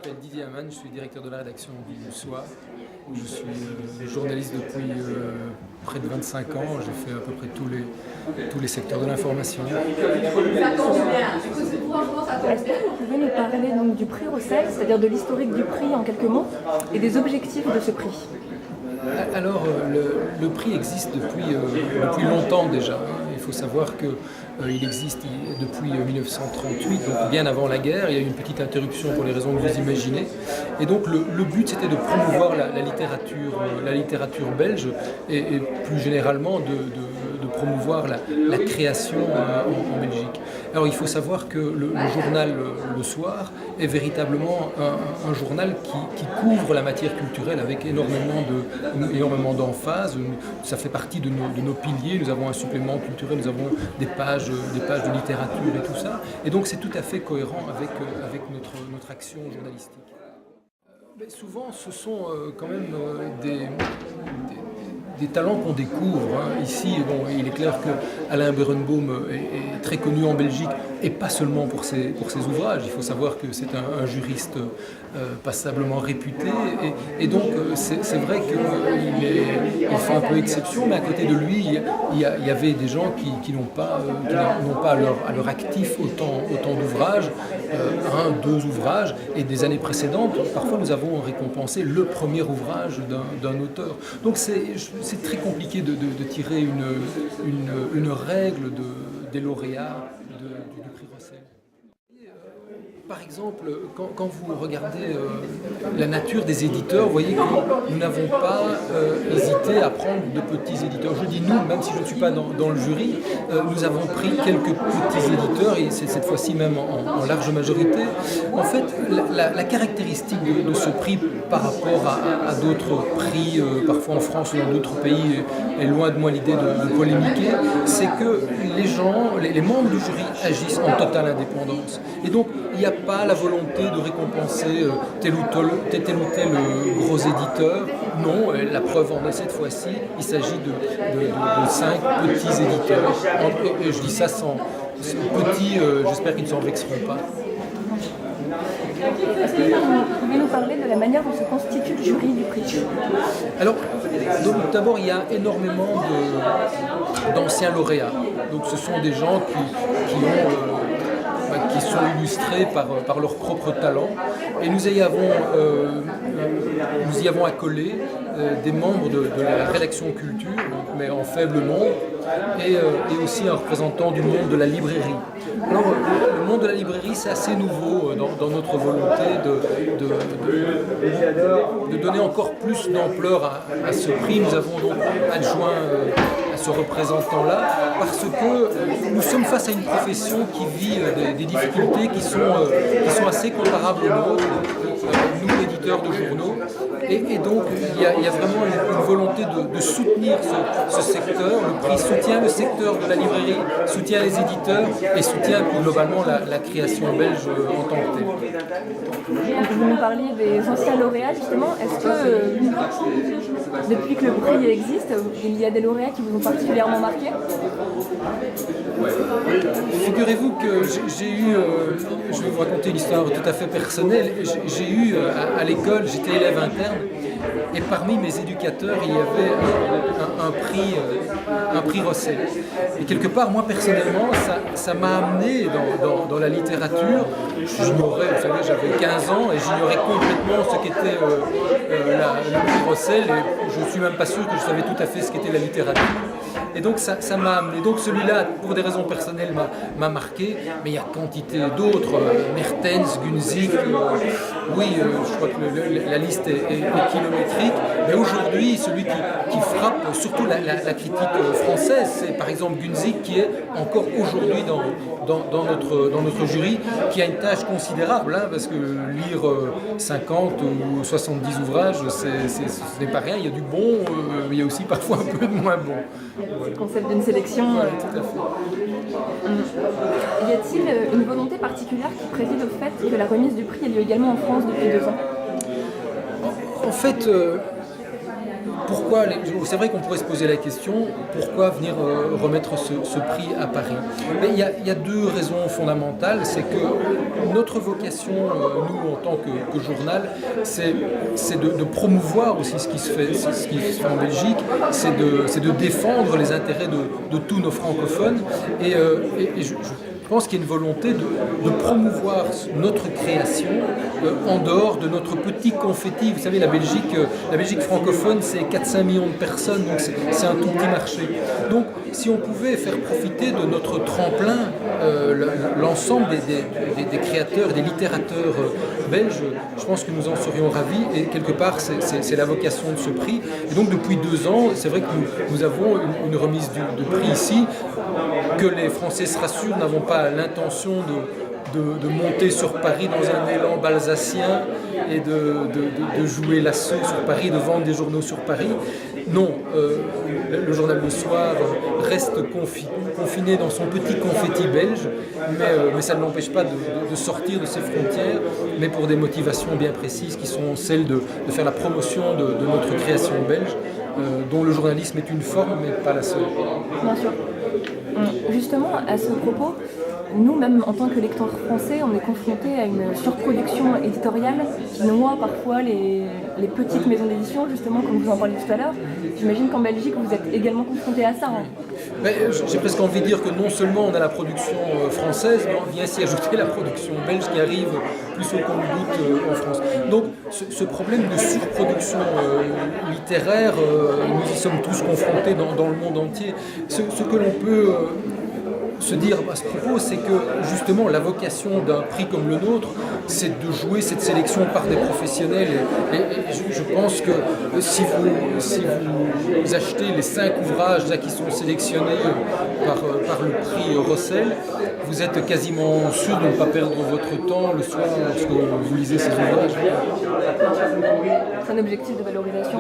m'appelle Didier Amann, je suis directeur de la rédaction du Soir. Je suis journaliste depuis près de 25 ans. J'ai fait à peu près tous les secteurs de l'information. Est-ce que vous pouvez nous parler donc du prix Rosseil, c'est-à-dire de l'historique du prix en quelques mots, et des objectifs de ce prix? Alors, le prix existe depuis longtemps déjà. Il faut savoir qu'il existe depuis 1938, donc bien avant la guerre. Il y a eu une petite interruption pour les raisons que vous imaginez. Et donc le but, c'était de promouvoir la littérature belge et plus généralement de promouvoir la création en Belgique. Alors il faut savoir que le journal Le Soir est véritablement un journal qui couvre la matière culturelle avec énormément d'emphase. Ça fait partie de nos piliers. Nous avons un supplément culturel, nous avons des pages de littérature et tout ça. Et donc c'est tout à fait cohérent avec notre action journalistique. Mais souvent, ce sont quand même des talents qu'on découvre. Ici, bon, il est clair que Alain Berenbaum est très connu en Belgique, et pas seulement pour ses ouvrages. Il faut savoir que c'est un juriste passablement réputé, et donc c'est vrai qu'il fait un peu exception, mais à côté de lui, il y avait des gens qui n'ont pas à leur actif autant d'ouvrages, deux ouvrages, et des années précédentes, parfois nous avons récompensé le premier ouvrage d'un auteur. Donc c'est très compliqué de tirer une règle des lauréats du prix Rosseil. Par exemple, quand vous regardez la nature des éditeurs, vous voyez que nous n'avons pas hésité à prendre de petits éditeurs. Je dis nous, même si je ne suis pas dans le jury, nous avons pris quelques petits éditeurs, et c'est cette fois-ci même en large majorité. En fait, la caractéristique de ce prix par rapport à d'autres prix, parfois en France ou dans d'autres pays, est loin de moi l'idée de polémiquer, c'est que les membres du jury agissent en totale indépendance. Et donc, il n'y a pas la volonté de récompenser tel ou tel gros éditeur. Non, la preuve en est cette fois-ci, il s'agit de 5 petits éditeurs. Et je dis ça sans petits, j'espère qu'ils ne s'en vexeront pas. Est-ce que vous pouvez nous parler de la manière dont se constitue le jury du prix? Alors, d'abord, il y a énormément d'anciens lauréats. Donc ce sont des gens qui sont illustrés par leur propre talent. Et nous y avons accolé des membres de la rédaction culture, mais en faible nombre, et aussi un représentant du monde de la librairie. Alors, le monde de la librairie, c'est assez nouveau dans notre volonté de donner encore plus d'ampleur à ce prix. Nous avons donc adjoint à ce représentant-là, parce que nous sommes face à une profession qui vit des difficultés qui sont assez comparables aux nôtres, nous, éditeurs de journaux. Et donc, il y a vraiment une volonté de soutenir ce secteur. Le prix soutient le secteur de la librairie, soutient les éditeurs et soutient plus globalement la création belge en tant que telle. Vous nous parliez des anciens lauréats, justement. Est-ce que, depuis que le prix existe, il y a des lauréats qui vous ont particulièrement marqué? Figurez-vous que j'ai eu, je vais vous raconter une histoire tout à fait personnelle, j'ai eu à l'école, j'étais élève interne, et parmi mes éducateurs, il y avait un prix Rosseil. Et quelque part, moi personnellement, ça m'a amené dans la littérature. J'ignorais, vous savez, j'avais 15 ans et j'ignorais complètement ce qu'était le prix Rosseil, et je ne suis même pas sûr que je savais tout à fait ce qu'était la littérature. Et donc ça m'a amené. Donc celui-là, pour des raisons personnelles, m'a marqué, mais il y a quantité d'autres, Mertens, Gunzig, oui, je crois que la liste est kilométrique. Mais aujourd'hui, celui qui frappe surtout la critique française, c'est par exemple Gunzig, qui est encore aujourd'hui dans notre jury, qui a une tâche considérable, parce que lire 50 ou 70 ouvrages, ce n'est pas rien. Il y a du bon, mais il y a aussi parfois un peu de moins bon. C'est le concept d'une sélection. Tout à fait. Y a-t-il une volonté particulière qui préside au fait que la remise du prix ait lieu également en France depuis 2 ans? En fait, c'est vrai qu'on pourrait se poser la question, pourquoi venir remettre ce prix à Paris? Mais il y a deux raisons fondamentales. C'est que notre vocation, nous en tant que journal, c'est de promouvoir aussi ce qui se fait en Belgique, c'est de défendre les intérêts de tous nos francophones. Et je pense qu'il y a une volonté de promouvoir notre création en dehors de notre petit confetti. Vous savez, la Belgique francophone, c'est 4-5 millions de personnes, donc c'est un tout petit marché. Donc, si on pouvait faire profiter de notre tremplin l'ensemble des créateurs, des littérateurs belges, je pense que nous en serions ravis. Et quelque part, c'est la vocation de ce prix. Et donc, depuis 2 ans, c'est vrai que nous avons une remise de prix ici, que les Français se rassurent, n'avons pas l'intention de monter sur Paris dans un élan balsacien et de jouer l'assaut sur Paris, de vendre des journaux sur Paris. Non, le journal Le Soir reste confiné dans son petit confetti belge, mais ça ne l'empêche pas de sortir de ses frontières, mais pour des motivations bien précises qui sont celles de faire la promotion de notre création belge, dont le journalisme est une forme, mais pas la seule. Bien sûr. Justement, à ce propos, nous, même en tant que lecteurs français, on est confrontés à une surproduction éditoriale qui noie parfois les petites maisons d'édition, justement, comme vous en parliez tout à l'heure. J'imagine qu'en Belgique, vous êtes également confrontés à ça. Mais j'ai presque envie de dire que non seulement on a la production française, mais on vient s'y ajouter la production belge qui arrive plus au compte-gouttes en France. Donc ce problème de surproduction littéraire, nous y sommes tous confrontés dans le monde entier. Ce que l'on peut se dire à ce propos, c'est que justement la vocation d'un prix comme le nôtre, c'est de jouer cette sélection par des professionnels. Et je pense que si vous achetez les 5 ouvrages là, qui sont sélectionnés par le prix Rossel, vous êtes quasiment sûr de ne pas perdre votre temps le soir lorsque vous lisez ces ouvrages. C'est un objectif de valorisation.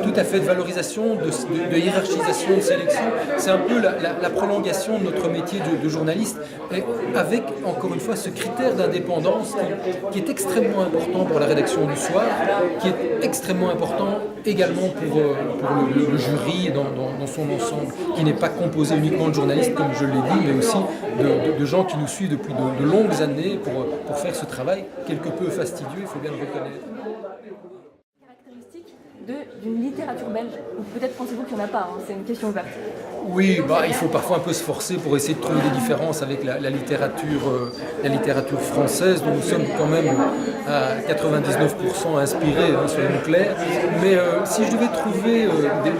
Tout à fait, de valorisation, de hiérarchisation, de sélection. C'est un peu la prolongation de notre métier de journaliste, avec encore une fois ce critère d'indépendance qui est extrêmement important pour la rédaction du soir, qui est extrêmement important également pour le jury dans son ensemble, qui n'est pas composé uniquement de journalistes comme je l'ai dit, mais aussi de gens qui nous suivent depuis de longues années pour faire ce travail quelque peu fastidieux, il faut bien le reconnaître. D'une littérature belge, ou peut-être pensez-vous qu'il n'y en a pas, c'est une question ouverte. Oui, il faut parfois un peu se forcer pour essayer de trouver des différences avec la littérature française, dont nous sommes quand même à 99% inspirés, soyons clairs. Mais si je devais trouver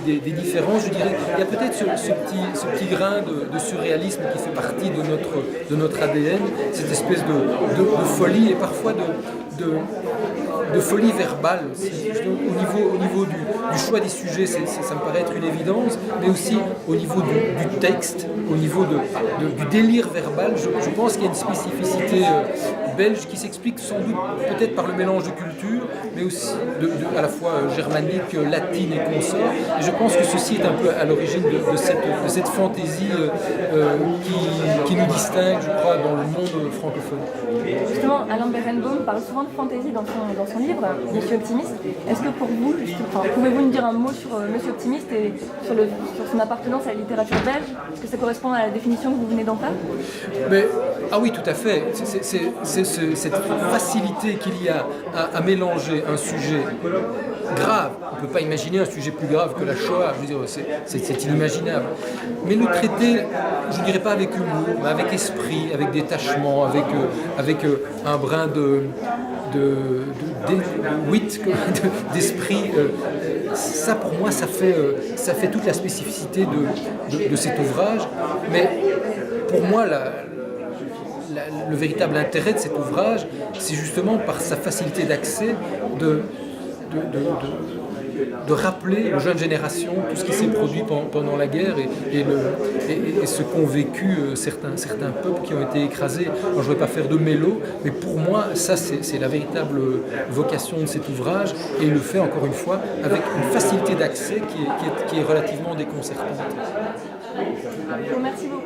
des différences, je dirais qu'il y a peut-être ce petit grain de surréalisme qui fait partie de notre ADN, cette espèce de folie et parfois de folie verbale aussi. Au niveau du choix des sujets, ça me paraît être une évidence, mais aussi au niveau du texte, au niveau du délire verbal, je pense qu'il y a une spécificité belge qui s'explique sans doute peut-être par le mélange de cultures, mais aussi à la fois germanique, latine et consort. Et je pense que ceci est un peu à l'origine de cette fantaisie qui nous distingue, je crois, dans le monde francophone. Justement, Alain Berenbaum parle souvent de fantaisie dans son livre, Monsieur Optimiste. Est-ce que pour vous, pouvez-vous nous dire un mot sur Monsieur Optimiste et sur son appartenance à la littérature belge? Est-ce que ça correspond à la définition que vous venez d'en faire? Ah oui, tout à fait. C'est cette facilité qu'il y a à mélanger un sujet grave. On ne peut pas imaginer un sujet plus grave que la Shoah. Je veux dire, c'est inimaginable. Mais le traiter, je ne dirais pas avec humour, mais avec esprit, avec détachement, avec un brin de wit, d'esprit. Ça, pour moi, ça fait toute la spécificité de cet ouvrage. Mais pour moi, le véritable intérêt de cet ouvrage, c'est justement par sa facilité d'accès de rappeler aux jeunes générations tout ce qui s'est produit pendant la guerre et ce qu'ont vécu certains peuples qui ont été écrasés. Alors, je ne vais pas faire de mélo, mais pour moi, ça, c'est la véritable vocation de cet ouvrage, et il le fait encore une fois avec une facilité d'accès qui est relativement déconcertante. Merci beaucoup.